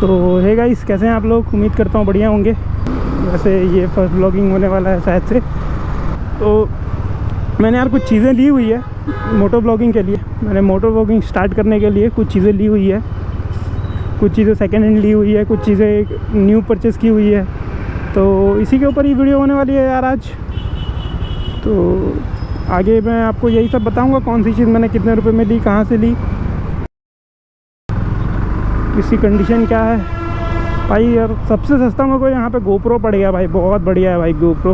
सो hey guys, कैसे हैं आप लोग? उम्मीद करता हूँ बढ़िया होंगे। वैसे ये फर्स्ट ब्लॉगिंग होने वाला है शायद से। तो मैंने यार कुछ चीज़ें ली हुई है मोटो ब्लॉगिंग के लिए। मैंने मोटो ब्लॉगिंग स्टार्ट करने के लिए कुछ चीज़ें ली हुई है, कुछ चीज़ें सेकेंड हैंड ली हुई है, कुछ चीज़ें न्यू परचेज़ की हुई है। तो इसी के ऊपर ही वीडियो होने वाली है यार आज। तो आगे मैं आपको यही सब बताऊंगा, कौन सी चीज़ मैंने कितने रुपए में ली, कहाँ से ली, इसकी कंडीशन क्या है। भाई यार सबसे सस्ता मेरे को यहाँ पे गोप्रो पड़ गया भाई, बहुत बढ़िया है भाई गोप्रो,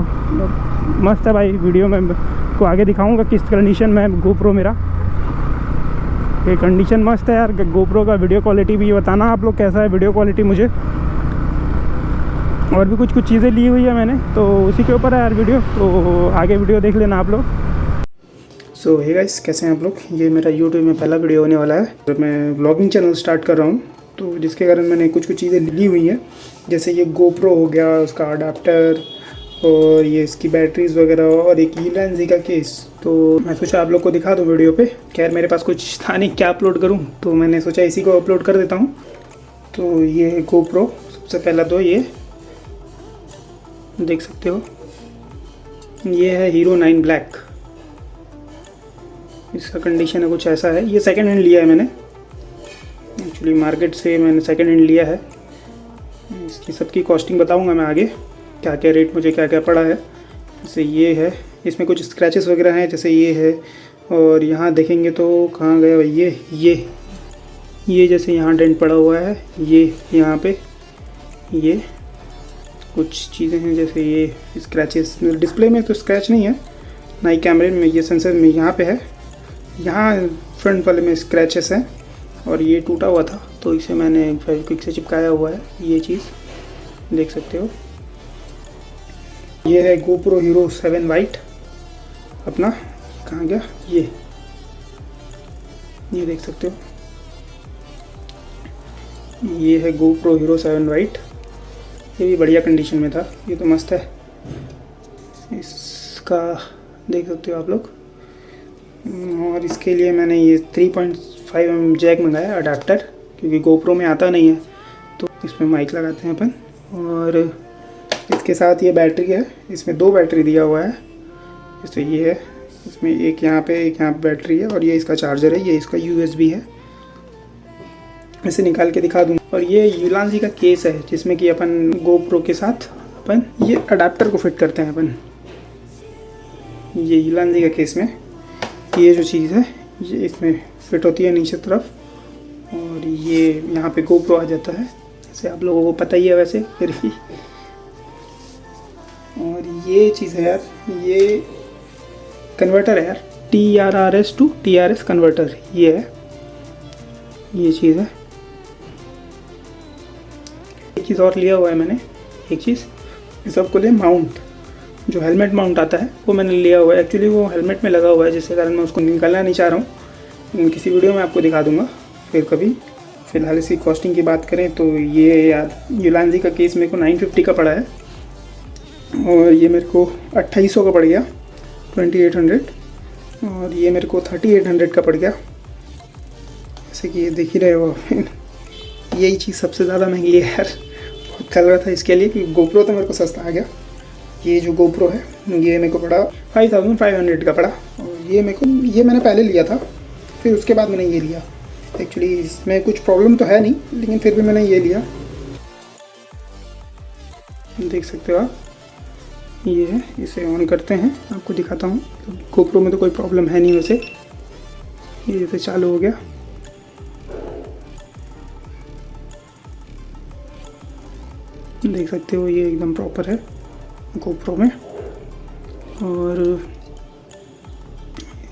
मस्त है भाई। वीडियो में को आगे दिखाऊंगा किस कंडीशन में गोप्रो मेरा। ये कंडीशन मस्त है यार गोप्रो का। वीडियो क्वालिटी भी बताना आप लोग कैसा है वीडियो क्वालिटी मुझे। और भी कुछ चीज़ें ली हुई है मैंने, तो उसी के ऊपर है यार वीडियो। तो आगे वीडियो देख लेना आप लोग। सो हे गाइस, कैसे हैं आप लोग? ये मेरा यूट्यूब में पहला वीडियो होने वाला है। तो मैं ब्लॉगिंग चैनल स्टार्ट कर रहा हूँ, तो जिसके कारण मैंने कुछ चीज़ें ली हुई हैं। जैसे ये गोप्रो हो गया, उसका अडाप्टर, और ये इसकी बैटरीज वगैरह, और एक यूलांजी का केस। तो मैं सोचा आप लोग को दिखा दूँ वीडियो पे। खैर मेरे पास कुछ था नहीं, क्या अपलोड करूँ, तो मैंने सोचा इसी को अपलोड कर देता हूँ। तो ये है गोप्रो। सबसे पहला तो ये देख सकते हो, ये है हीरो 9 ब्लैक। इसका कंडीशन है कुछ ऐसा है। ये सेकंड हैंड लिया है मैंने, एक्चुअली मार्केट से मैंने सेकंड हैंड लिया है। इसकी सबकी कॉस्टिंग बताऊंगा मैं आगे, क्या क्या रेट मुझे क्या क्या पड़ा है। जैसे ये है, इसमें कुछ स्क्रैचेस वगैरह हैं, जैसे ये है। और यहाँ देखेंगे तो कहाँ गया भाई, ये जैसे यहाँ डेंट पड़ा हुआ है, ये यहाँ पे ये कुछ चीज़ें हैं, जैसे ये स्क्रैचेस। डिस्प्ले में तो स्क्रैच नहीं है, ना ही कैमरे में, ये सेंसर में यहाँ पे है। यहाँ फ्रंट वाले में स्क्रैचेस हैं, और ये टूटा हुआ था तो इसे मैंने फेविक्विक से चिपकाया हुआ है। ये चीज़ देख सकते हो। ये है गोप्रो हीरो 7 वाइट अपना। कहाँ गया ये देख सकते हो। ये है गोप्रो हीरो 7 वाइट। ये भी बढ़िया कंडीशन में था, ये तो मस्त है। इसका देख सकते हो आप लोग। और इसके लिए मैंने ये 3.5 mm जैक मंगाया अडाप्टर, क्योंकि गोप्रो में आता नहीं है, तो इसमें माइक लगाते हैं अपन। और इसके साथ ये बैटरी है, इसमें 2 बैटरी दिया हुआ है। जैसे ये है, इसमें एक यहाँ पे बैटरी है, और ये इसका चार्जर है, ये इसका USB है। इसे निकाल के दिखा दूँ। और ये यूलांजी का केस है, जिसमें कि अपन गोप्रो के साथ अपन ये अडाप्टर को फिट करते हैं अपन। ये यूलांजी का केस में ये जो चीज़ है, ये इसमें फिट होती है नीचे तरफ, और ये यहाँ पे गोप्रो आ जाता है, जैसे आप लोगों को पता ही है वैसे फिर भी। और ये चीज़ है यार, ये कन्वर्टर है यार, TRRS to TRS कन्वर्टर, ये है, ये चीज़ है। एक चीज़ और लिया हुआ है मैंने, एक चीज़ इस सबको लिए माउंट, जो हेलमेट माउंट आता है वो मैंने लिया हुआ है। एक्चुअली वो हेलमेट में लगा हुआ है, जिसके कारण मैं उसको निकालना नहीं चाह रहा हूँ, लेकिन किसी वीडियो में आपको दिखा दूंगा फिर कभी। फ़िलहाल इसकी कॉस्टिंग की बात करें तो ये यार यूलांजी का केस मेरे को 950 का पड़ा है, और ये मेरे को 2800 का पड़ गया, 2800। और ये मेरे को 3800 का पड़ गया। जैसे कि ये देख ही रहे हो। यही चीज़ सबसे ज़्यादा महंगी है यार, बहुत खल रहा था इसके लिए, क्योंकि गोप्रो तो मेरे को सस्ता आ गया। ये जो गोप्रो है ये मेरे को पड़ा 5500 का पड़ा। और ये मैंने पहले लिया था, फिर उसके बाद मैंने ये लिया। एक्चुअली इसमें कुछ प्रॉब्लम तो है नहीं, लेकिन फिर भी मैंने ये लिया। देख सकते हो आप, ये है। इसे ऑन करते हैं, आपको दिखाता हूँ। गोप्रो में तो कोई प्रॉब्लम है नहीं वैसे। ये जैसे चालू हो गया, देख सकते हो, ये एकदम प्रॉपर है गोप्रो में। और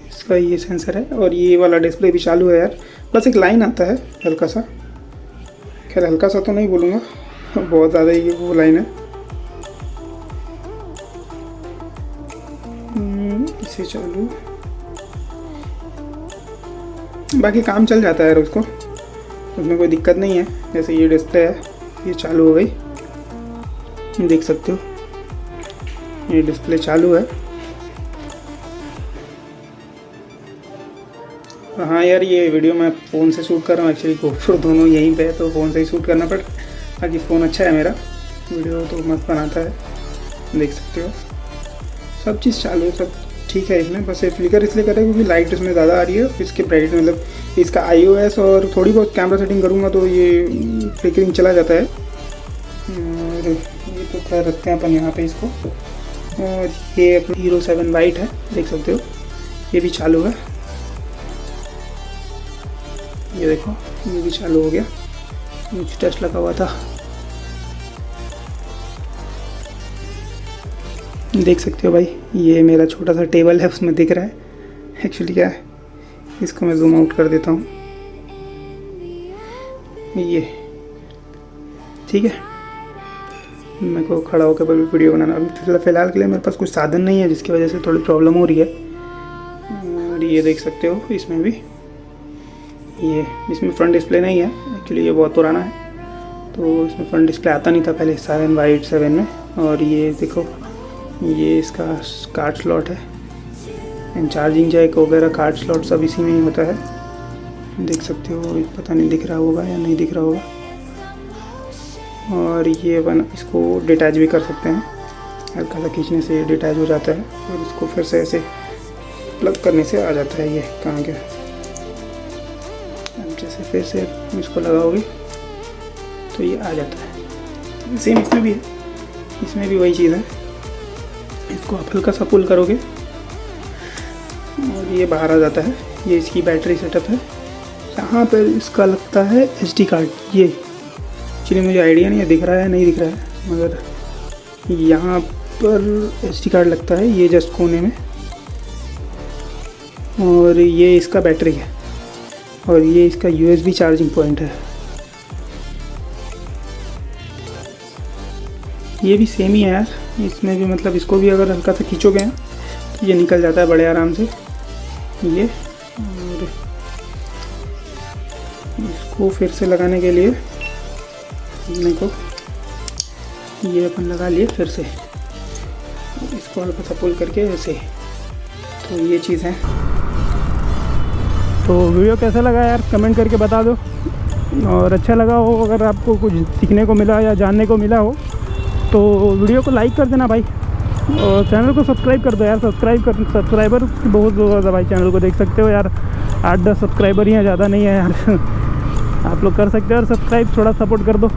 इसका ये सेंसर है, और ये वाला डिस्प्ले भी चालू है यार। बस एक लाइन आता है हल्का सा, खैर हल्का सा तो नहीं बोलूँगा, बहुत ज़्यादा ही वो लाइन है। इसे चालू, बाकी काम चल जाता है यार उसको, उसमें कोई दिक्कत नहीं है। जैसे ये डिस्प्ले है, ये चालू हो गई, देख सकते हो ये डिस्प्ले चालू है। हाँ यार, ये वीडियो मैं फ़ोन से शूट कर रहा हूँ एक्चुअली। गोप्रो दोनों यहीं पे है तो फ़ोन से ही शूट करना पड़। बाकी फ़ोन अच्छा है मेरा, वीडियो तो मस्त बनाता है, देख सकते हो। सब चीज़ चालू है, सब ठीक है इसमें। बस ये फ्लिकर इसलिए कर रहा है क्योंकि लाइट इसमें ज़्यादा आ रही है। इसके ब्राइट मतलब इसका iOS और थोड़ी बहुत कैमरा सेटिंग करूँगा तो ये फ्लिकरिंग चला जाता है। और ये तो कर रखते हैं अपन यहाँ पे इसको। और ये अपना Hero 7 वाइट है, देख सकते हो, ये भी चालू है। ये देखो, ये भी चालू हो गया, नीचे टच लगा हुआ था, देख सकते हो भाई। ये मेरा छोटा सा टेबल है, उसमें दिख रहा है एक्चुअली क्या है। इसको मैं जूम आउट कर देता हूँ, ये ठीक है। मेरे को खड़ा होकर वीडियो बनाना, अभी फ़िलहाल के लिए मेरे पास कुछ साधन नहीं है जिसकी वजह से थोड़ी प्रॉब्लम हो रही है। और ये देख सकते हो, इसमें भी ये इसमें फ्रंट डिस्प्ले नहीं है एक्चुअली, ये बहुत पुराना है तो इसमें फ्रंट डिस्प्ले आता नहीं था पहले 7 वाइट 7 में। और ये देखो, ये इसका कार्ड स्लॉट है, एंड चार्जिंग जैक वगैरह कार्ड स्लॉट सब इसी में ही होता है, देख सकते हो। पता नहीं दिख रहा होगा या नहीं दिख रहा होगा। और ये अपन इसको डिटैच भी कर सकते हैं, हल्का सा खींचने से डिटैच हो जाता है और इसको फिर से ऐसे प्लग करने से आ जाता है। ये कहाँ गया, जैसे फिर से इसको लगाओगे तो ये आ जाता है। सेम इसमें भी है, इसमें भी वही चीज़ है। इसको आप हल्का सा पुल करोगे और ये बाहर आ जाता है। ये इसकी बैटरी सेटअप है। यहाँ पर इसका लगता है SD कार्ड, ये एक्चुअली मुझे आइडिया नहीं है दिख रहा है नहीं दिख रहा है, मगर यहाँ पर SD कार्ड लगता है, ये जस्ट कोने में। और ये इसका बैटरी है और ये इसका USB चार्जिंग पॉइंट है। ये भी सेम ही है यार, इसमें भी मतलब इसको भी अगर हल्का सा खींचोगे तो ये निकल जाता है बड़े आराम से ये। और इसको फिर से लगाने के लिए देखो, ये अपन लगा लिए फिर से, इसको हल्का सा पुल करके ऐसे। तो ये चीज़ है। तो वीडियो कैसा लगा यार कमेंट करके बता दो, और अच्छा लगा हो, अगर आपको कुछ सीखने को मिला या जानने को मिला हो तो वीडियो को लाइक कर देना भाई, और चैनल को सब्सक्राइब कर दो यार। सब्सक्राइबर बहुत ज़्यादा भाई चैनल को, देख सकते हो यार 8-10 सब्सक्राइबर ही हैं, ज़्यादा नहीं है यार। आप लोग कर सकते हो और सब्सक्राइब, थोड़ा सपोर्ट कर दो।